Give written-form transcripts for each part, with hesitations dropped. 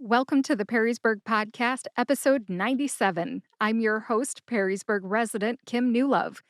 Welcome to the Perrysburg Podcast, episode 97. I'm your host, Perrysburg resident Kim Newlove.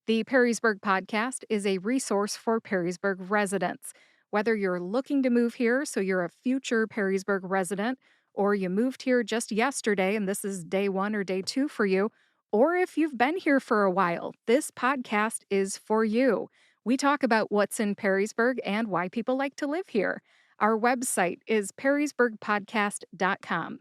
The Perrysburg Podcast is a resource for Perrysburg residents. Whether you're looking to move here so you're a future Perrysburg resident, or you moved here just yesterday and this is day one or day two for you, or if you've been here for a while, this podcast is for you. We talk about what's in Perrysburg and why people like to live here. Our website is perrysburgpodcast.com.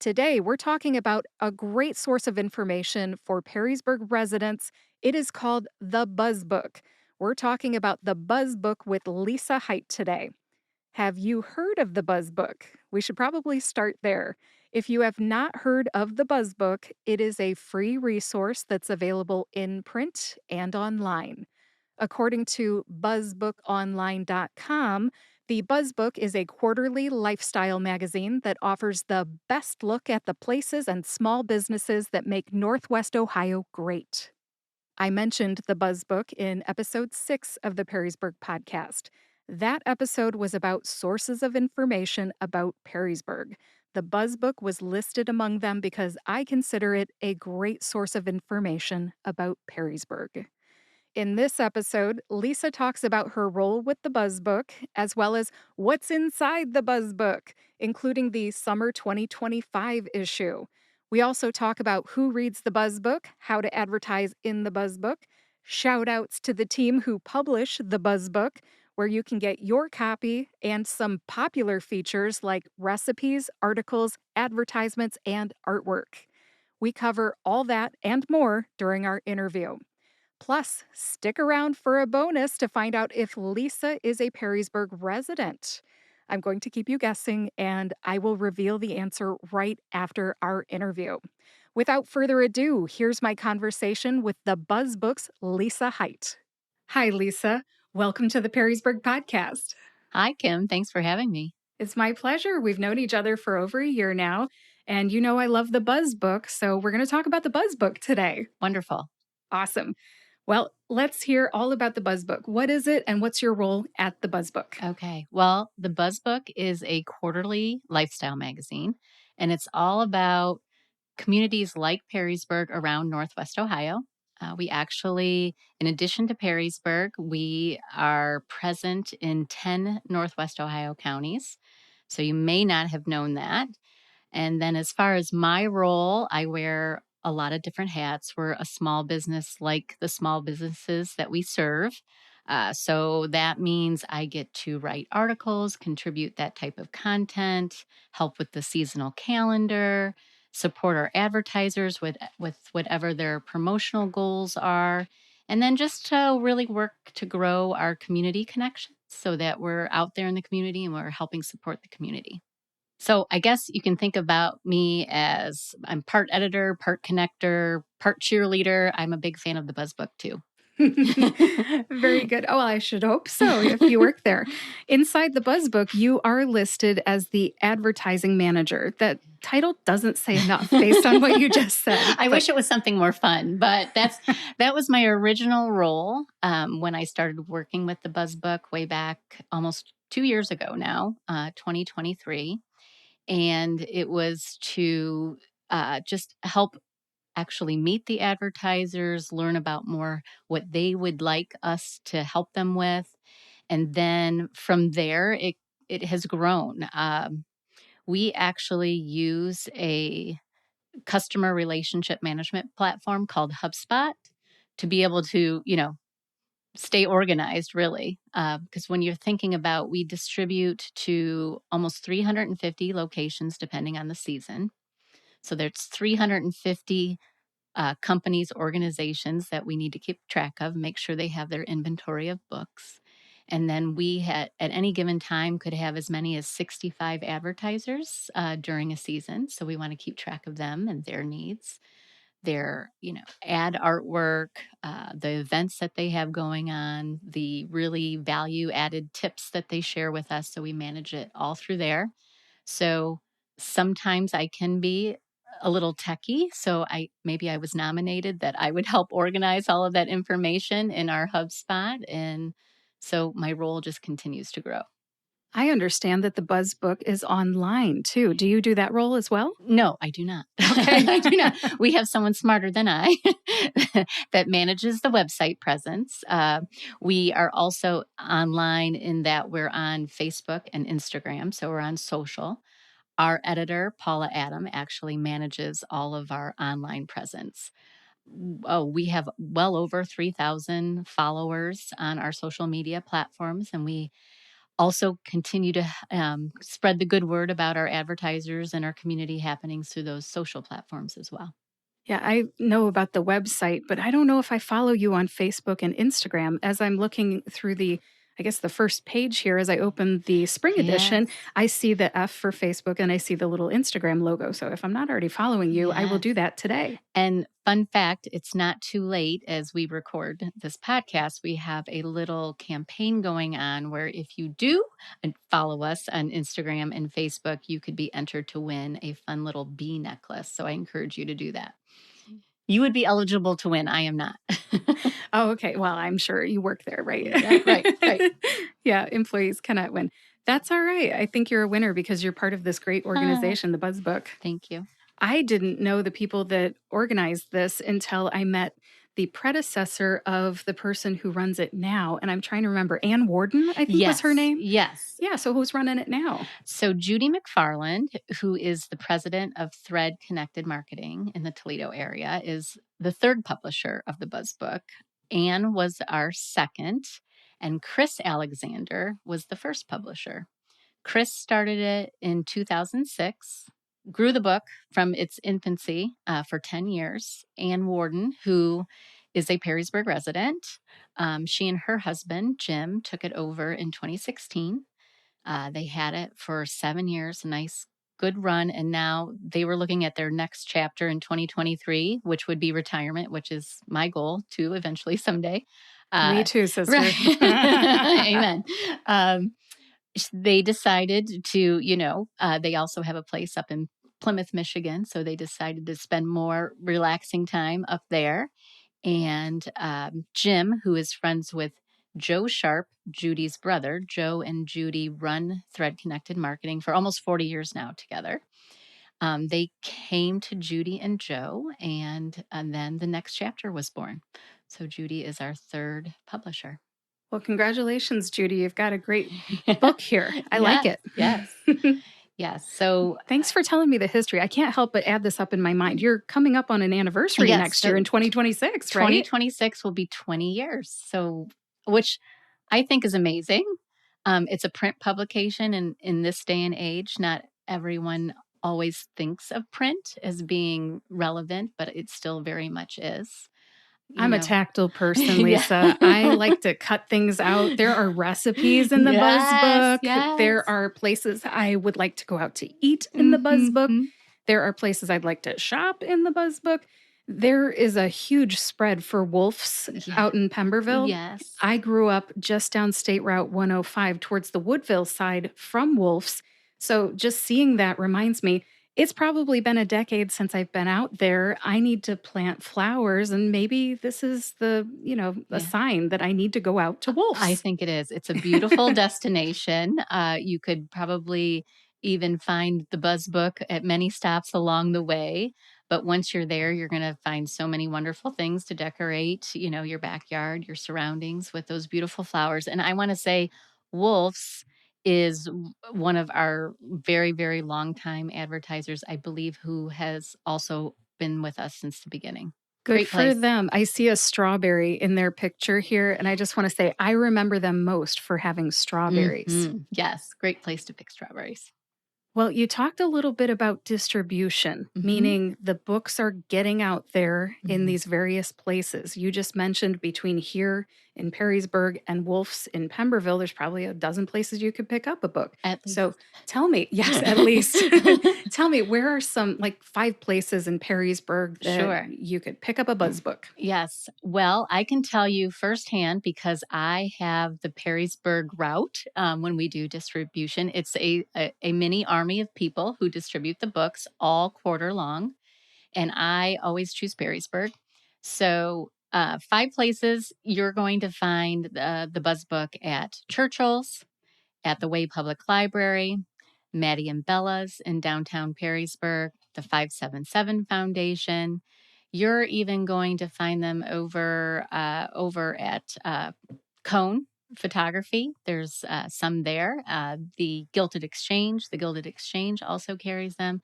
Today, we're talking about a great source of information for Perrysburg residents. It is called The Buzz Book. We're talking about The Buzz Book with Leasa Hite today. Have you heard of The Buzz Book? We should probably start there. If you have not heard of The Buzz Book, it is a free resource that's available in print and online. According to buzzbookonline.com, the Buzz Book is a quarterly lifestyle magazine that offers the best look at the places and small businesses that make Northwest Ohio great. I mentioned the Buzz Book in episode 6 of the Perrysburg podcast. That episode was about sources of information about Perrysburg. The Buzz Book was listed among them because I consider it a great source of information about Perrysburg. In this episode, Leasa talks about her role with the Buzz Book, as well as what's inside the Buzz Book, including the summer 2025 issue. We also talk about who reads the Buzz Book, how to advertise in the Buzz Book, shoutouts to the team who publish the Buzz Book, where you can get your copy, and some popular features like recipes, articles, advertisements, and artwork. We cover all that and more during our interview. Plus, stick around for a bonus to find out if Leasa is a Perrysburg resident. I'm going to keep you guessing, and I will reveal the answer right after our interview. Without further ado, here's my conversation with the Buzz Book's Leasa Hite. Hi, Leasa. Welcome to the Perrysburg Podcast. Hi, Kim. Thanks for having me. It's my pleasure. We've known each other for over a year now, and you know I love the Buzz Book, so we're going to talk about the Buzz Book today. Wonderful. Awesome. Well, let's hear all about the Buzz Book. What is it and what's your role at the Buzz Book? Okay. Well, the Buzz Book is a quarterly lifestyle magazine, and it's all about communities like Perrysburg around Northwest Ohio. We actually, in addition to Perrysburg, we are present in 10 Northwest Ohio counties. So you may not have known that. And then as far as my role, I wear a lot of different hats. We're a small business like the small businesses that we serve. So that means I get to write articles, contribute that type of content, help with the seasonal calendar, support our advertisers with whatever their promotional goals are, and then just to really work to grow our community connections so that we're out there in the community and we're helping support the community. So I guess you can think about me as I'm part editor, part connector, part cheerleader. I'm a big fan of the Buzz Book too. Very good. Oh, I should hope so if you work there. Inside the Buzz Book, you are listed as the advertising manager. That title doesn't say enough based on what you just said. I wish it was something more fun, but that was my original role when I started working with the Buzz Book way back almost 2 years ago now, 2023. And it was to just help actually meet the advertisers, learn about more what they would like us to help them with. And then from there, it has grown. We actually use a customer relationship management platform called HubSpot to be able to, stay organized, really. Because when you're thinking about, we distribute to almost 350 locations, depending on the season. So there's 350 companies, organizations that we need to keep track of, make sure they have their inventory of books. And then we at any given time could have as many as 65 advertisers during a season. So we want to keep track of them and their needs, their ad artwork, the events that they have going on, the really value added tips that they share with us. So we manage it all through there. So sometimes I can be a little techie. So I was nominated that I would help organize all of that information in our HubSpot. And so my role just continues to grow. I understand that the Buzz book is online too. Do you do that role as well? No, I do not. Okay. I do not. We have someone smarter than I that manages the website presence. We are also online in that we're on Facebook and Instagram. So we're on social. Our editor, Paula Adam, actually manages all of our online presence. Oh, we have well over 3,000 followers on our social media platforms, and we also continue to spread the good word about our advertisers and our community happenings through those social platforms as well. Yeah, I know about the website, but I don't know if I follow you on Facebook and Instagram. As I'm looking through I guess the first page here, as I open the spring edition, Yes. I see the F for Facebook and I see the little Instagram logo. So if I'm not already following you, I will Yes. do that today. And fun fact, it's not too late as we record this podcast. We have a little campaign going on where if you do follow us on Instagram and Facebook, you could be entered to win a fun little bee necklace. So I encourage you to do that. You would be eligible to win. I am not. Oh, okay. Well, I'm sure you work there, right? Yeah, right. Yeah, employees cannot win. That's all right. I think you're a winner because you're part of this great organization, the Buzz Book. Thank you. I didn't know the people that organized this until I met the predecessor of the person who runs it now. And I'm trying to remember, Ann Warden, I think was her name. Yes. Yeah. So who's running it now? So Judy McFarland, who is the president of Thread Connected Marketing in the Toledo area, is the third publisher of the Buzz Book. Anne was our second, and Chris Alexander was the first publisher. Chris started it in 2006, grew the book from its infancy for 10 years. Ann Warden, who is a Perrysburg resident, she and her husband, Jim, took it over in 2016. They had it for 7 years, a nice, good run. And now they were looking at their next chapter in 2023, which would be retirement, which is my goal too, eventually someday. Me too, sister. Right. Amen. They decided to, they also have a place up in Plymouth, Michigan. So they decided to spend more relaxing time up there. And Jim, who is friends with Joe Sharp, Judy's brother, Joe and Judy run Thread Connected Marketing for almost 40 years now together. They came to Judy and Joe, and then the next chapter was born. So Judy is our third publisher. Well, congratulations, Judy. You've got a great book here. I like it. Yes. Yes. So thanks for telling me the history. I can't help but add this up in my mind. You're coming up on an anniversary next year in 2026, right? 2026 will be 20 years. So, which I think is amazing. It's a print publication, and in this day and age, not everyone always thinks of print as being relevant, but it still very much is. I'm a tactile person, Leasa. I like to cut things out. There are recipes in the Buzz Book. Yes. There are places I would like to go out to eat in the Buzz Book. There are places I'd like to shop in the Buzz Book. There is a huge spread for Wolf's out in Pemberville. Yes. I grew up just down State Route 105 towards the Woodville side from Wolf's. So just seeing that reminds me, it's probably been a decade since I've been out there. I need to plant flowers, and maybe this is a sign that I need to go out to Wolf's. I think it is. It's a beautiful destination. You could probably even find the Buzz Book at many stops along the way. But once you're there, you're going to find so many wonderful things to decorate, your backyard, your surroundings with those beautiful flowers. And I want to say Wolf's is one of our very, very long time advertisers, I believe, who has also been with us since the beginning. Good for them. I see a strawberry in their picture here, and I just want to say I remember them most for having strawberries. Yes, great place to pick strawberries. Well, you talked a little bit about distribution, meaning the books are getting out there in these various places. You just mentioned between here in Perrysburg and Wolf's in Pemberville, there's probably a dozen places you could pick up a book. So tell me, yes, at least. Tell me, where are some 5 places in Perrysburg that you could pick up a Buzz book? Yes. Well, I can tell you firsthand because I have the Perrysburg route when we do distribution. It's a mini army of people who distribute the books all quarter long. And I always choose Perrysburg. So 5 places you're going to find the Buzz book at Churchill's, at the Way Public Library, Maddie and Bella's in downtown Perrysburg, the 577 Foundation. You're even going to find them over at Cone Photography. There's some there. The Gilded Exchange also carries them.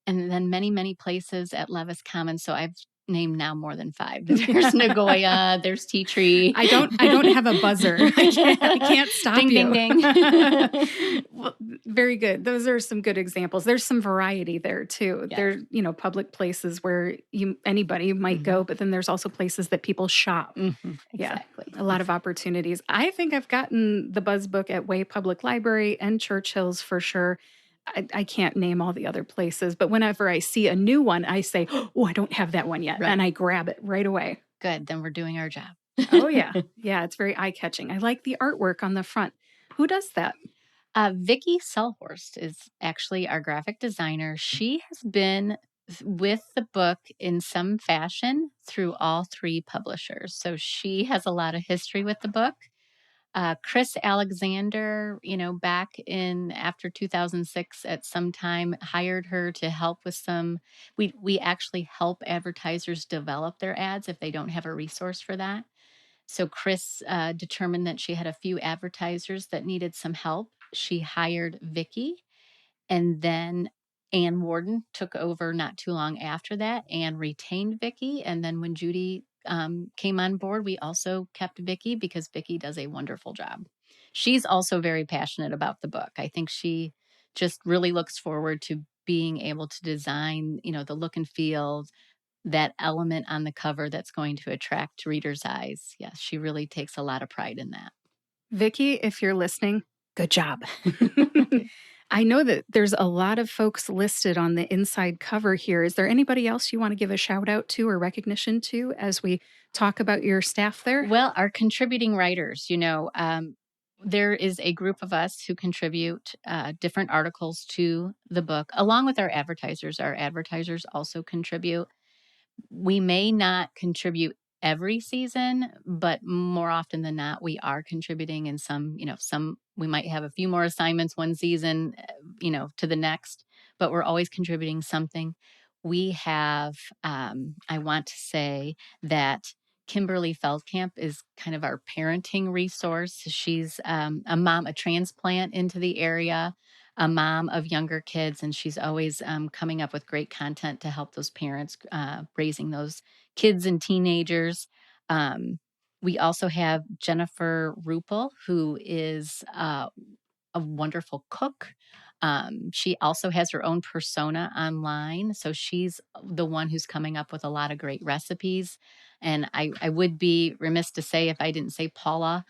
And then many, many places at Levis Commons. So I've named now more than 5. There's Nagoya, there's Tea Tree. I don't have a buzzer. I can't stop ding, you. Ding, ding. Well, very good. Those are some good examples. There's some variety there too. Yeah. There, public places where anybody might go, but then there's also places that people shop. Mm-hmm. Exactly. Yeah, a lot of opportunities. I think I've gotten the Buzz book at Way Public Library and Churchill's for sure. I can't name all the other places, but whenever I see a new one, I say, oh, I don't have that one yet. Right. And I grab it right away. Good. Then we're doing our job. Oh, yeah. Yeah, it's very eye-catching. I like the artwork on the front. Who does that? Vicki Selhorst is actually our graphic designer. She has been with the book in some fashion through all 3 publishers. So she has a lot of history with the book. Chris Alexander, back in after 2006 at some time, hired her to help with some, we actually help advertisers develop their ads if they don't have a resource for that. So Chris determined that she had a few advertisers that needed some help. She hired Vicki, and then Ann Warden took over not too long after that. Ann retained Vicki, and then when Judy came on board, we also kept Vicki because Vicki does a wonderful job. She's also very passionate about the book. I think she just really looks forward to being able to design, the look and feel, that element on the cover that's going to attract readers' eyes. Yes, she really takes a lot of pride in that. Vicki, if you're listening, good job. I know that there's a lot of folks listed on the inside cover here. Is there anybody else you want to give a shout out to or recognition to as we talk about your staff there? Well, our contributing writers, there is a group of us who contribute different articles to the book, along with our advertisers. Our advertisers also contribute. We may not contribute every season, but more often than not, we are contributing in some, we might have a few more assignments one season, to the next, but we're always contributing something. We have, I want to say that Kimberly Feldkamp is kind of our parenting resource. She's a mom, a transplant into the area, a mom of younger kids, and she's always coming up with great content to help those parents raising those kids and teenagers. We also have Jennifer Rupel, who is a wonderful cook. She also has her own persona online. So she's the one who's coming up with a lot of great recipes. And I would be remiss to say if I didn't say Paula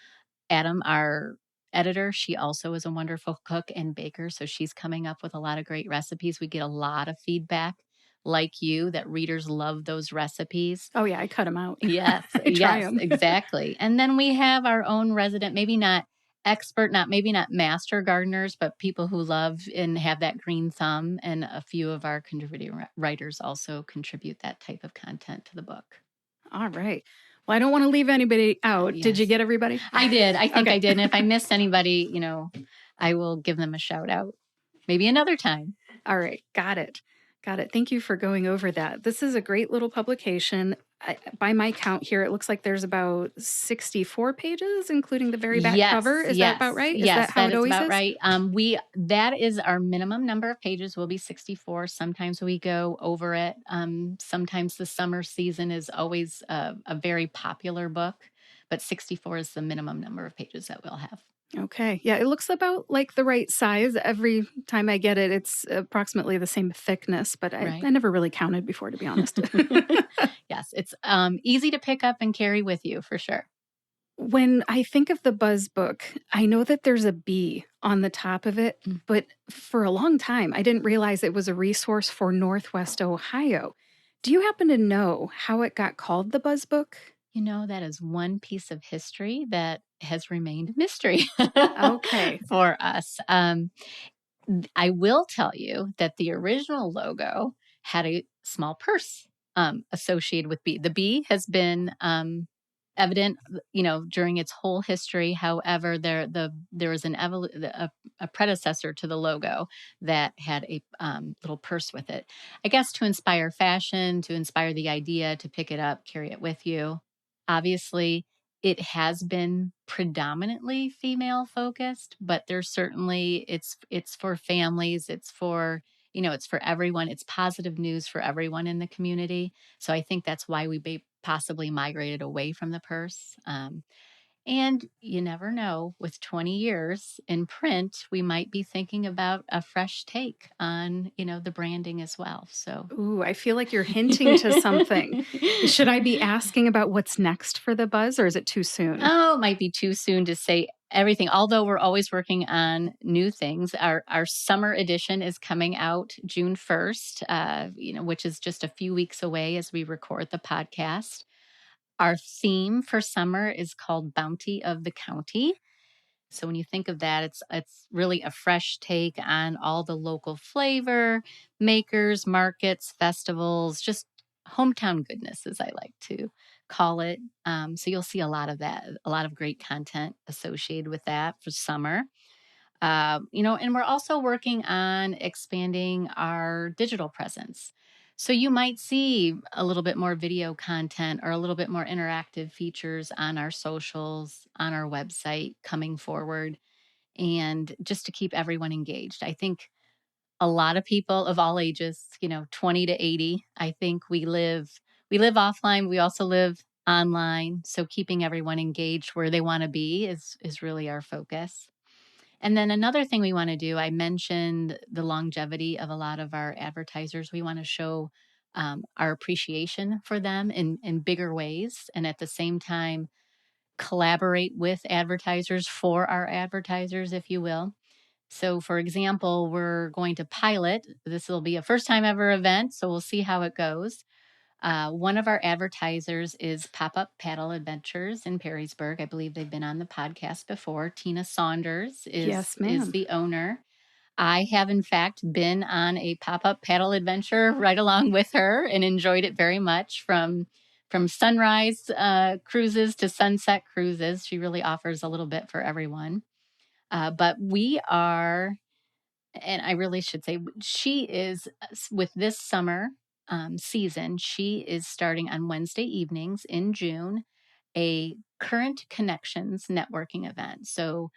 Adam, our editor, she also is a wonderful cook and baker. So she's coming up with a lot of great recipes. We get a lot of feedback like you that readers love those recipes. Oh, yeah, I cut them out. Yes, I try them. Exactly. And then we have our own resident, maybe not expert, maybe not master gardeners, but people who love and have that green thumb. And a few of our contributing writers also contribute that type of content to the book. All right. Well, I don't want to leave anybody out. Yes. Did you get everybody? I did. I think I did. And if I missed anybody, I will give them a shout out maybe another time. All right. Got it. Thank you for going over that. This is a great little publication. By my count here, it looks like there's about 64 pages, including the very back cover. Is that about right? Is that how it always about is? Right. That is our minimum number of pages will be 64. Sometimes we go over it. Sometimes the summer season is always a very popular book, but 64 is the minimum number of pages that we'll have. Okay. Yeah, it looks about like the right size. Every time I get it, it's approximately the same thickness, but I never really counted before, to be honest. Yes, it's easy to pick up and carry with you for sure. When I think of the Buzz book, I know that there's a bee on the top of it, but for a long time, I didn't realize it was a resource for Northwest Ohio. Do you happen to know how it got called the Buzz book? That is one piece of history that has remained mystery Okay. for us. I will tell you that the original logo had a small purse associated with bee. The bee has been evident, during its whole history. However, there was a predecessor to the logo that had a little purse with it. I guess to inspire fashion, to inspire the idea to pick it up, carry it with you. Obviously, it has been predominantly female focused, but there's certainly it's for families, it's for everyone. It's positive news for everyone in the community. So I think that's why we possibly migrated away from the purse. And you never know, with 20 years in print, we might be thinking about a fresh take on, the branding as well. So, Ooh, I feel like you're hinting to something. Should I be asking about what's next for the Buzz, or is it too soon? Oh, it might be too soon to say everything. Although we're always working on new things. Our summer edition is coming out June 1st, which is just a few weeks away as we record the podcast. Our theme for summer is called Bounty of the County. So when you think of that, it's really a fresh take on all the local flavor, makers, markets, festivals, just hometown goodness, as I like to call it. So you'll see a lot of that, a lot of great content associated with that for summer. And we're also working on expanding our digital presence. So you might see a little bit more video content or a little bit more interactive features on our socials, on our website coming forward, and just to keep everyone engaged. I think a lot of people of all ages, 20 to 80, I think we live offline, we also live online. So keeping everyone engaged where they want to be is really our focus. And then another thing we want to do, I mentioned the longevity of a lot of our advertisers. We want to show our appreciation for them in bigger ways. And at the same time, collaborate with advertisers for our advertisers, if you will. So, for example, we're going to pilot. This will be a first time ever event. So, we'll see how it goes. One of our advertisers is Pop Up Paddle Adventures in Perrysburg. I believe they've been on the podcast before. Tina Saunders is Yes, is ma'am. the owner. I have in fact been on a pop-up paddle adventure right along with her and enjoyed it very much from sunrise cruises to sunset cruises. She really offers a little bit for everyone. But we are, and I really should say, she is with this summer season. She is starting on Wednesday evenings in June a current connections networking event. So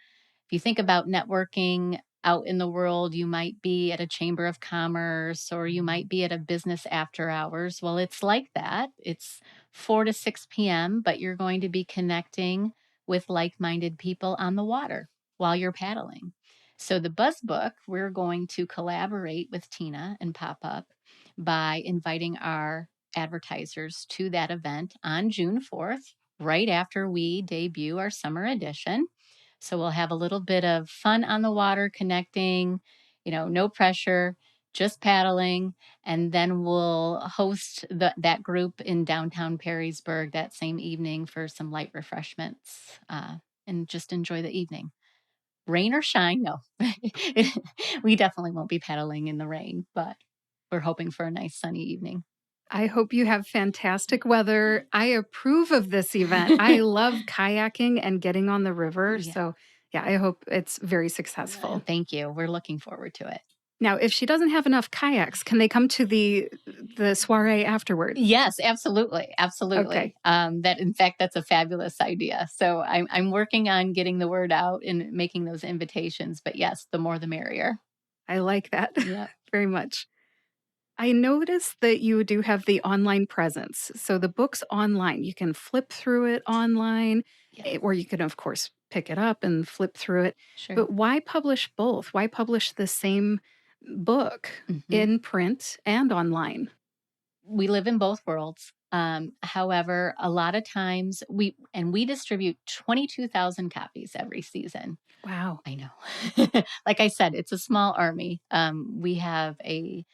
if you think about networking out in the world, you might be at a chamber of commerce or you might be at a business after hours. Well, it's like that. It's 4 to 6 p.m., but you're going to be connecting with like minded people on the water while you're paddling. So, the Buzz Book, we're going to collaborate with Tina and Pop Up by inviting our advertisers to that event on June 4th, right after we debut our summer edition. So we'll have a little bit of fun on the water, connecting, no pressure, just paddling. And then we'll host that group in downtown Perrysburg that same evening for some light refreshments and just enjoy the evening. Rain or shine, no. We definitely won't be paddling in the rain, but we're hoping for a nice sunny evening. I hope you have fantastic weather. I approve of this event. I love kayaking and getting on the river. Yeah. So, yeah, I hope it's very successful. Thank you. We're looking forward to it. Now, if she doesn't have enough kayaks, can they come to the soiree afterward? Yes, absolutely, absolutely. Okay. That in fact, that's a fabulous idea. So I'm working on getting the word out and making those invitations. But yes, the more the merrier. I like that Yeah. very much. I noticed that you do have the online presence. So the book's online. You can flip through it online, Yeah. or you can, of course, pick it up and flip through it. Sure. But why publish both? Why publish the same book in print and online? We live in both worlds. However, a lot of times we distribute 22,000 copies every season. Wow. I know. Like I said, it's a small army. We have a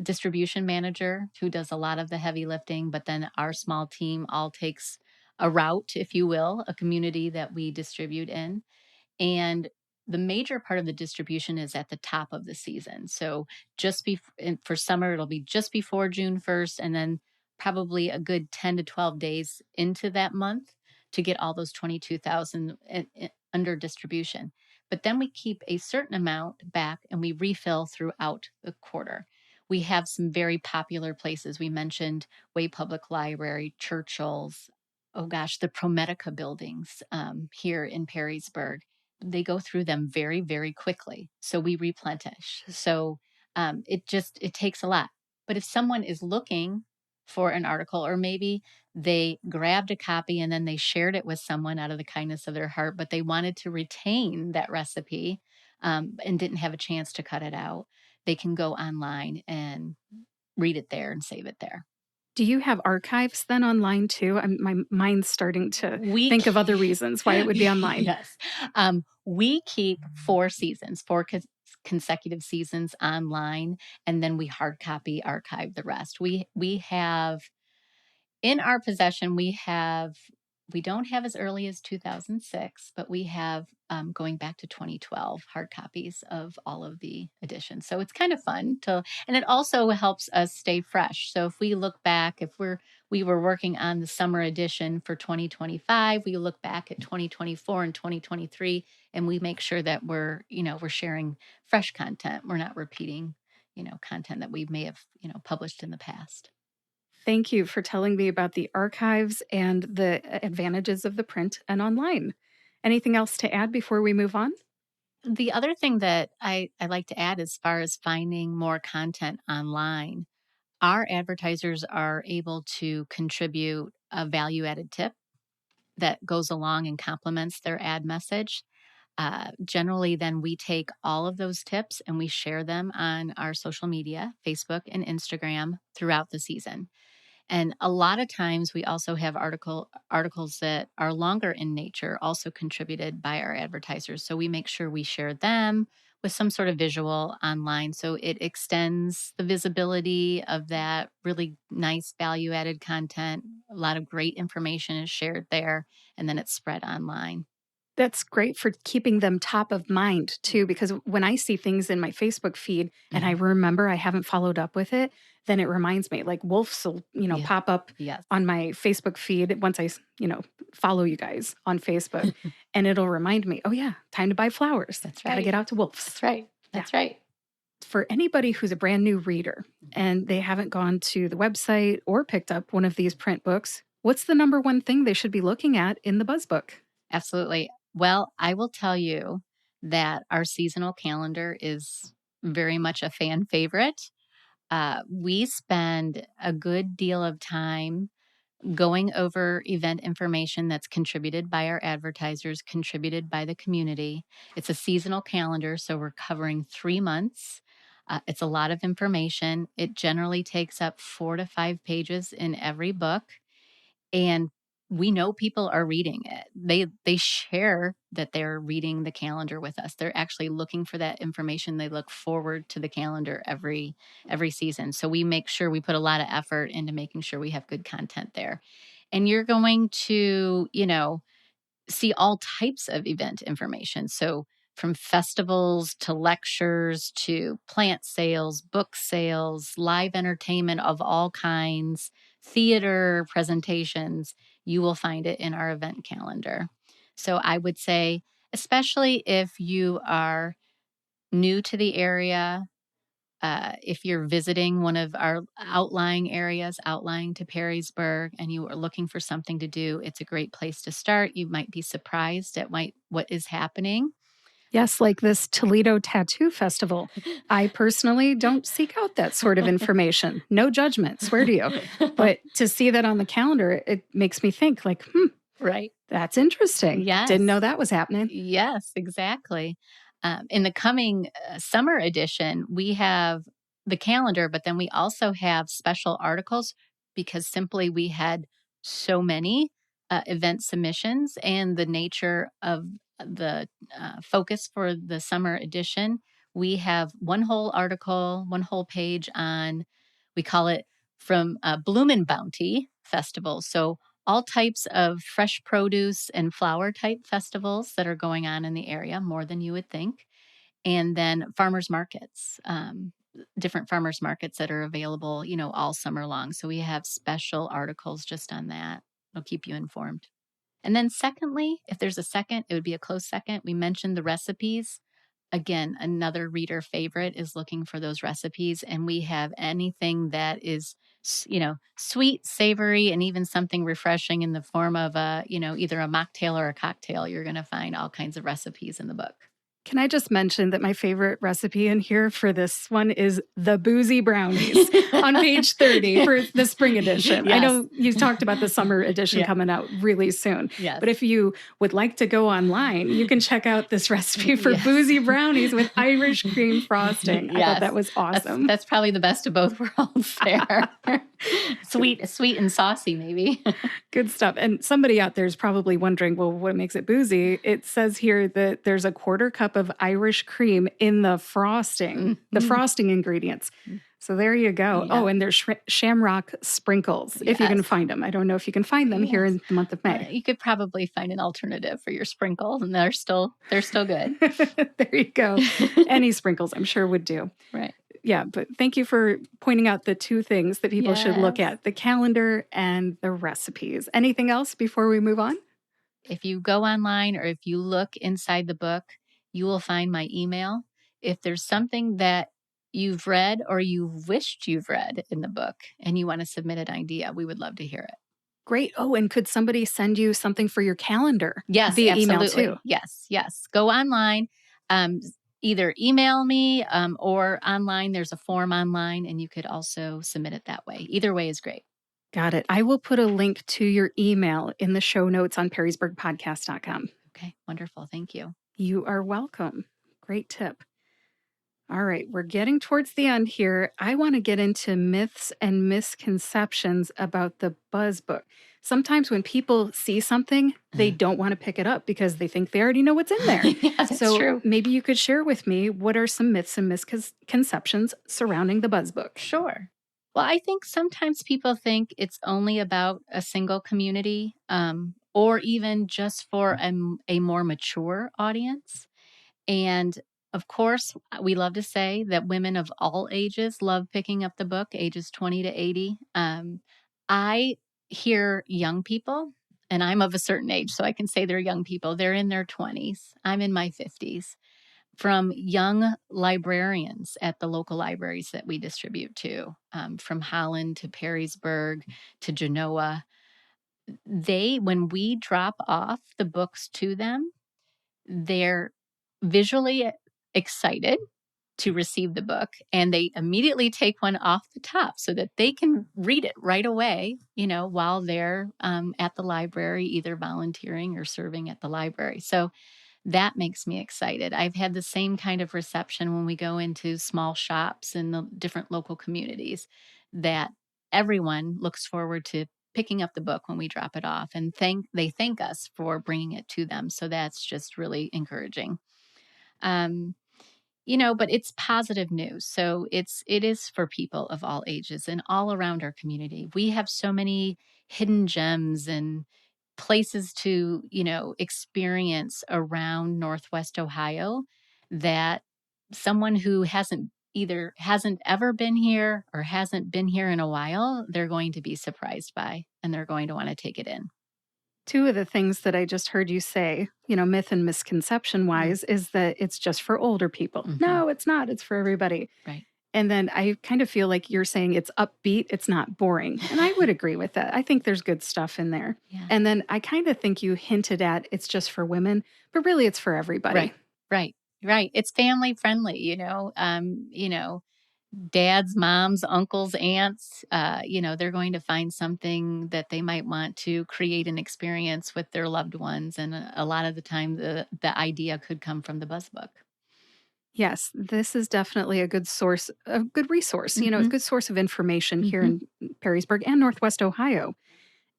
distribution manager who does a lot of the heavy lifting, but then our small team all takes a route, if you will, a community that we distribute in. And the major part of the distribution is at the top of the season. So for summer, it'll be just before June 1st, and then probably a good 10 to 12 days into that month to get all those 22,000 under distribution. But then we keep a certain amount back and we refill throughout the quarter. We have some very popular places. We mentioned Way Public Library, Churchill's, oh gosh, the ProMedica buildings here in Perrysburg. They go through them very, very quickly. So we replenish. So it takes a lot. But if someone is looking for an article, or maybe they grabbed a copy and then they shared it with someone out of the kindness of their heart, but they wanted to retain that recipe and didn't have a chance to cut it out, they can go online and read it there and save it there. Do you have archives then online too? My mind's starting to think of other reasons why it would be online. Yes. We keep 4 seasons, 4 consecutive seasons online, and then we hard copy archive the rest. We have in our possession, we don't have as early as 2006, but we have going back to 2012 hard copies of all of the editions. So it's kind of fun and it also helps us stay fresh. So if we look back, if we were working on the summer edition for 2025, we look back at 2024 and 2023, and we make sure that we're sharing fresh content. We're not repeating, content that we may have, published in the past. Thank you for telling me about the archives and the advantages of the print and online. Anything else to add before we move on? The other thing that I like to add as far as finding more content online, our advertisers are able to contribute a value-added tip that goes along and complements their ad message. Generally, then we take all of those tips and we share them on our social media, Facebook and Instagram, throughout the season. And a lot of times we also have articles that are longer in nature, also contributed by our advertisers. So we make sure we share them with some sort of visual online. So it extends the visibility of that really nice value added content. A lot of great information is shared there, and then it's spread online. That's great for keeping them top of mind too, because when I see things in my Facebook feed and I remember I haven't followed up with it, then it reminds me, like wolves will, pop up on my Facebook feed once I, follow you guys on Facebook, and it'll remind me, oh yeah, time to buy flowers. That's right. Gotta get out to wolves. That's right. That's right. For anybody who's a brand new reader and they haven't gone to the website or picked up one of these print books, what's the number one thing they should be looking at in the Buzz book? Absolutely. Well, I will tell you that our seasonal calendar is very much a fan favorite. We spend a good deal of time going over event information that's contributed by our advertisers, contributed by the community. It's a seasonal calendar, so we're covering 3 months. It's a lot of information. It generally takes up 4 to 5 pages in every book. And we know people are reading it. They share that they're reading the calendar with us. They're actually looking for that information. They look forward to the calendar every season. So we make sure we put a lot of effort into making sure we have good content there. And you're going to, see all types of event information. So from festivals to lectures to plant sales, book sales, live entertainment of all kinds, theater presentations, you will find it in our event calendar. So I would say, especially if you are new to the area, if you're visiting one of our outlying areas, outlying to Perrysburg, and you are looking for something to do, it's a great place to start. You might be surprised at what is happening. Yes, like this Toledo Tattoo Festival. I personally don't seek out that sort of information. No judgment, swear to you. But to see that on the calendar, it makes me think like, right. That's interesting. Yes. Didn't know that was happening. Yes, exactly. In the coming summer edition, we have the calendar, but then we also have special articles because simply we had so many event submissions, and the nature of the focus for the summer edition. We have one whole article, one whole page on, we call it from Bloomin' Bounty Festival. So all types of fresh produce and flower type festivals that are going on in the area, more than you would think. And then farmers markets. different farmers markets that are available, all summer long. So we have special articles just on that. It'll keep you informed. And then secondly, if there's a second, it would be a close second. We mentioned the recipes. Again, another reader favorite is looking for those recipes. And we have anything that is, sweet, savory, and even something refreshing in the form of either a mocktail or a cocktail. You're going to find all kinds of recipes in the book. Can I just mention that my favorite recipe in here for this one is the boozy brownies on page 30 for the spring edition. Yes. I know you talked about the summer edition coming out really soon. Yes. But if you would like to go online, you can check out this recipe for boozy brownies with Irish cream frosting. I thought that was awesome. That's probably the best of both worlds there. Sweet and saucy, maybe. Good stuff. And somebody out there is probably wondering, well, what makes it boozy? It says here that there's a 1/4 cup of Irish cream in the frosting, the frosting ingredients. So there you go. Yeah. Oh, and there's shamrock sprinkles, if you can find them. I don't know if you can find them here in the month of May. You could probably find an alternative for your sprinkles, and they're still good. There you go. Any sprinkles, I'm sure, would do. Right. Yeah, but thank you for pointing out the two things that people should look at, the calendar and the recipes. Anything else before we move on? If you go online or if you look inside the book, you will find my email. If there's something that you've read or you wished you've read in the book and you want to submit an idea, we would love to hear it. Great. Oh, and could somebody send you something for your calendar? Yes, via absolutely. Email too? Yes. Go online. Either email me or online. There's a form online, and you could also submit it that way. Either way is great. Got it. I will put a link to your email in the show notes on perrysburgpodcast.com. Okay, wonderful. Thank you. You are welcome. Great tip. All right, we're getting towards the end here. I want to get into myths and misconceptions about the Buzz book. Sometimes when people see something, they don't want to pick it up because they think they already know what's in there. Yeah, that's true. Maybe you could share with me what are some myths and misconceptions surrounding the Buzz book? Sure. Well, I think sometimes people think it's only about a single community or even just for a more mature audience. And of course, we love to say that women of all ages love picking up the book, ages 20 to 80. I hear young people, and I'm of a certain age, so I can say they're young people. They're in their 20s. I'm in my 50s. From young librarians at the local libraries that we distribute to, from Holland to Perrysburg to Genoa. When we drop off the books to them, they're visually excited to receive the book, and they immediately take one off the top so that they can read it right away, while they're at the library, either volunteering or serving at the library. So that makes me excited. I've had the same kind of reception when we go into small shops in the different local communities, that everyone looks forward to picking up the book when we drop it off, and they thank us for bringing it to them. So that's just really encouraging. But it's positive news. So it is for people of all ages and all around our community. We have so many hidden gems and places to, experience around Northwest Ohio that someone who hasn't ever been here or hasn't been here in a while, they're going to be surprised by, and they're going to want to take it in. Two of the things that I just heard you say, myth and misconception wise, is that it's just for older people. Mm-hmm. No, it's not. It's for everybody. Right. And then I kind of feel like you're saying it's upbeat, it's not boring. And I would agree with that. I think there's good stuff in there. Yeah. And then I kind of think you hinted at it's just for women, but really it's for everybody. Right. It's family friendly, dads, moms, uncles, aunts, they're going to find something that they might want to create an experience with their loved ones. And a lot of the time the idea could come from the Buzz book. Yes, this is definitely a good resource, mm-hmm. A good source of information here in Perrysburg and Northwest Ohio.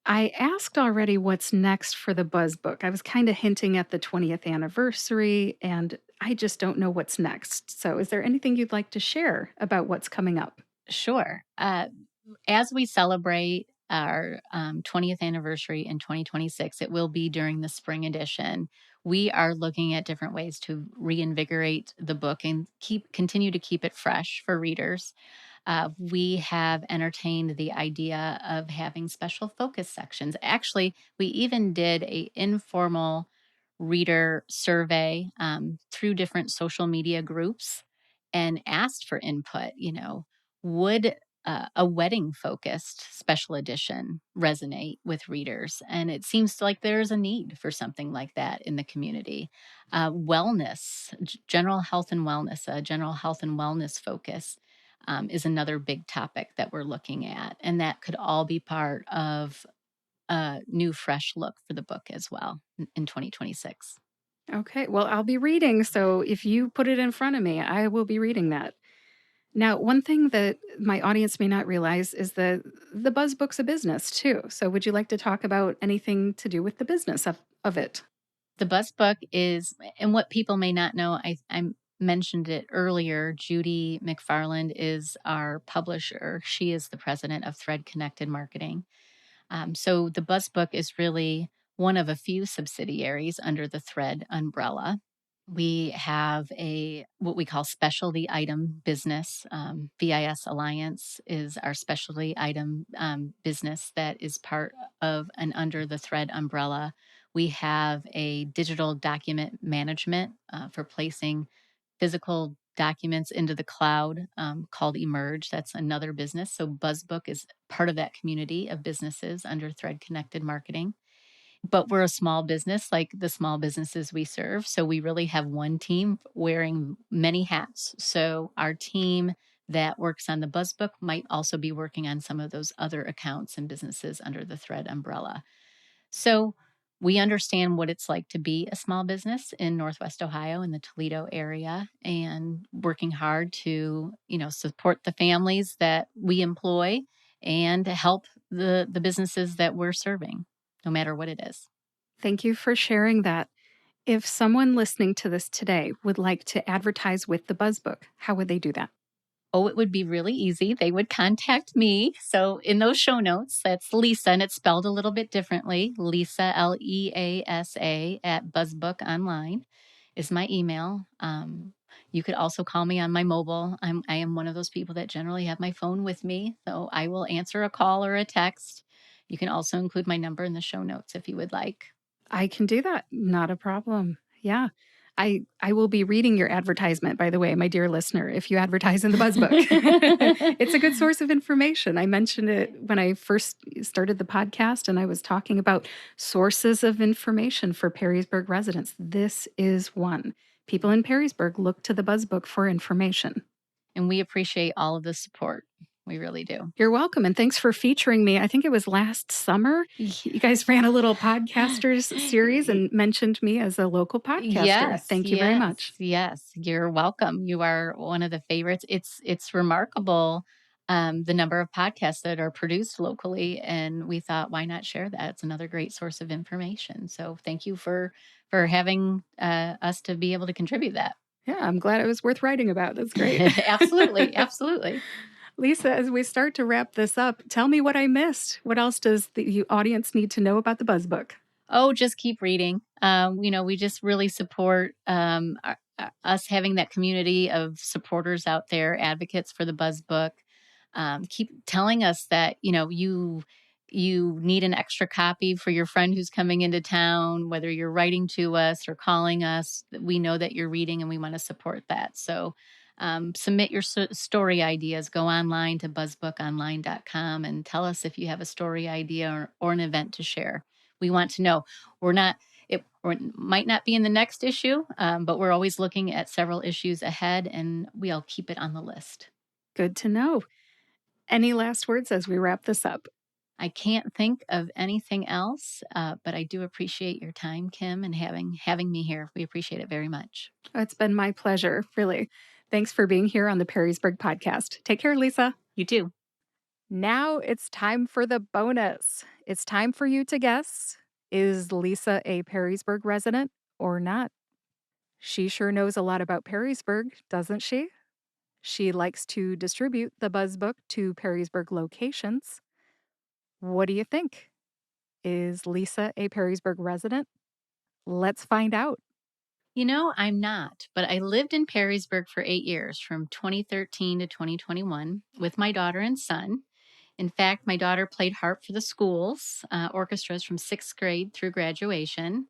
I asked already what's next for the Buzz book. I was kind of hinting at the 20th anniversary, and I just don't know what's next. So is there anything you'd like to share about what's coming up? Sure. As we celebrate our 20th anniversary in 2026. It will be during the spring edition. We are looking at different ways to reinvigorate the book and continue to keep it fresh for readers. We have entertained the idea of having special focus sections. Actually, we even did a informal reader survey through different social media groups and asked for input. Would a wedding focused special edition resonate with readers? And it seems like there's a need for something like that in the community. Wellness, general health and wellness, a general health and wellness focus is another big topic that we're looking at. And that could all be part of a new, fresh look for the book as well in 2026. Okay, well, I'll be reading, so if you put it in front of me, I will be reading that. Now, one thing that my audience may not realize is that the Buzz Book's a business too. So, would you like to talk about anything to do with the business of it? The Buzz Book is, and what people may not know, I mentioned it earlier. Judy McFarland is our publisher. She is the president of Thread Connected Marketing. So the Buzz Book is really one of a few subsidiaries under the Thread umbrella. We have what we call specialty item business. VIS Alliance is our specialty item business that is part of and under the Thread umbrella. We have a digital document management for placing physical documents into the cloud called Emerge. That's another business. So BuzzBook is part of that community of businesses under Thread Connected Marketing. But we're a small business like the small businesses we serve. So we really have one team wearing many hats. So our team that works on the BuzzBook might also be working on some of those other accounts and businesses under the Thread umbrella. So we understand what it's like to be a small business in Northwest Ohio in the Toledo area and working hard to, support the families that we employ and help the businesses that we're serving, no matter what it is. Thank you for sharing that. If someone listening to this today would like to advertise with the Buzz Book, how would they do that? Oh, it would be really easy. They would contact me. So in those show notes, that's Leasa, and it's spelled a little bit differently. Leasa, Leasa, at Buzzbook Online is my email. You could also call me on my mobile. I am one of those people that generally have my phone with me, so I will answer a call or a text. You can also include my number in the show notes if you would like. I can do that. Not a problem. Yeah. I will be reading your advertisement, by the way, my dear listener, if you advertise in the Buzz Book. It's a good source of information. I mentioned it when I first started the podcast and I was talking about sources of information for Perrysburg residents. This is one. People in Perrysburg look to the Buzz Book for information. And we appreciate all of the support. We really do. You're welcome. And thanks for featuring me. I think it was last summer. You guys ran a little podcasters series and mentioned me as a local podcaster. Yes. Thank you very much. Yes. You're welcome. You are one of the favorites. It's remarkable the number of podcasts that are produced locally. And we thought, why not share that? It's another great source of information. So thank you for having us to be able to contribute that. Yeah, I'm glad it was worth writing about. That's great. Absolutely. Absolutely. Leasa, as we start to wrap this up, tell me what I missed. What else does the audience need to know about the Buzz Book? Oh, just keep reading. We just really support us having that community of supporters out there, advocates for the Buzz Book. Keep telling us that, you need an extra copy for your friend who's coming into town, whether you're writing to us or calling us. We know that you're reading and we want to support that. So submit your story ideas. Go online to buzzbookonline.com and tell us if you have a story idea or an event to share. We want to know. It might not be in the next issue, but we're always looking at several issues ahead, and we'll keep it on the list. Good to know. Any last words as we wrap this up? I can't think of anything else, but I do appreciate your time, Kim, and having me here. We appreciate it very much. It's been my pleasure, really. Thanks for being here on the Perrysburg Podcast. Take care, Leasa. You too. Now it's time for the bonus. It's time for you to guess, is Leasa a Perrysburg resident or not? She sure knows a lot about Perrysburg, doesn't she? She likes to distribute the Buzz Book to Perrysburg locations. What do you think? Is Leasa a Perrysburg resident? Let's find out. I'm not, but I lived in Perrysburg for 8 years from 2013 to 2021 with my daughter and son. In fact, my daughter played harp for the schools, orchestras from sixth grade through graduation.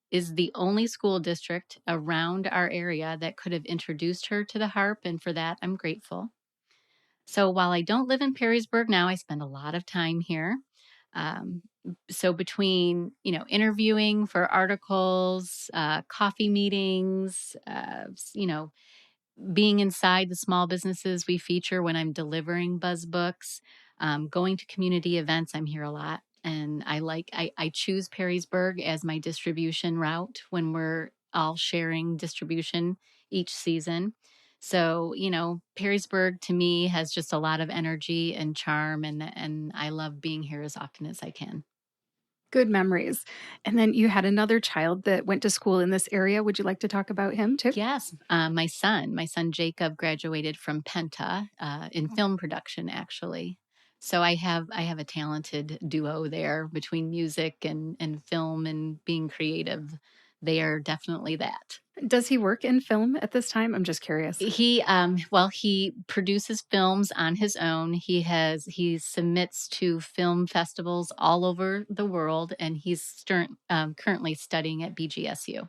Is the only school district around our area that could have introduced her to the harp, and for that, I'm grateful. So while I don't live in Perrysburg now, I spend a lot of time here. Um, so between interviewing for articles, coffee meetings, being inside the small businesses we feature when I'm delivering buzz books, going to community events. I'm here a lot. And I choose Perrysburg as my distribution route when we're all sharing distribution each season. So, Perrysburg to me has just a lot of energy and charm, and I love being here as often as I can. Good memories. And then you had another child that went to school in this area. Would you like to talk about him too? Yes, my son Jacob graduated from Penta in film production, actually. So I have a talented duo there between music and film and being creative. They are definitely that. Does he work in film at this time? I'm just curious. He produces films on his own. He submits to film festivals all over the world, and he's currently studying at BGSU.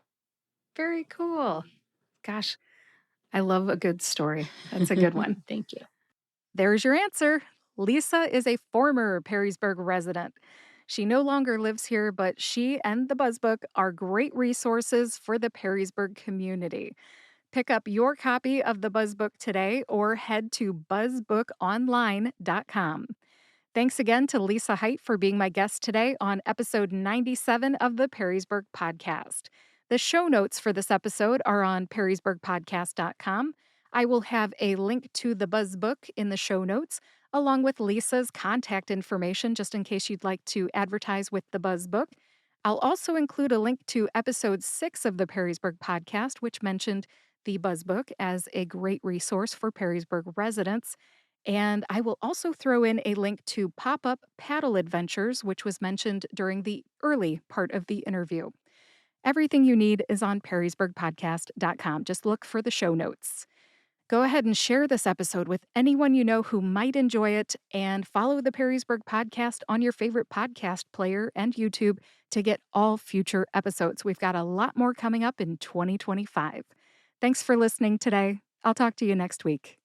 Very cool. Gosh, I love a good story. That's a good one. Thank you. There's your answer. Leasa is a former Perrysburg resident. She no longer lives here, but she and the Buzzbook are great resources for the Perrysburg community. Pick up your copy of the Buzzbook today or head to buzzbookonline.com. Thanks again to Leasa Hite for being my guest today on episode 97 of the Perrysburg Podcast. The show notes for this episode are on perrysburgpodcast.com. I will have a link to the Buzzbook in the show notes, along with Lisa's contact information, just in case you'd like to advertise with the Buzzbook. I'll also include a link to episode 6 of the Perrysburg Podcast, which mentioned the Buzzbook as a great resource for Perrysburg residents. And I will also throw in a link to Pop Up Paddle Adventures, which was mentioned during the early part of the interview. Everything you need is on perrysburgpodcast.com. Just look for the show notes. Go ahead and share this episode with anyone you know who might enjoy it, and follow the Perrysburg Podcast on your favorite podcast player and YouTube to get all future episodes. We've got a lot more coming up in 2025. Thanks for listening today. I'll talk to you next week.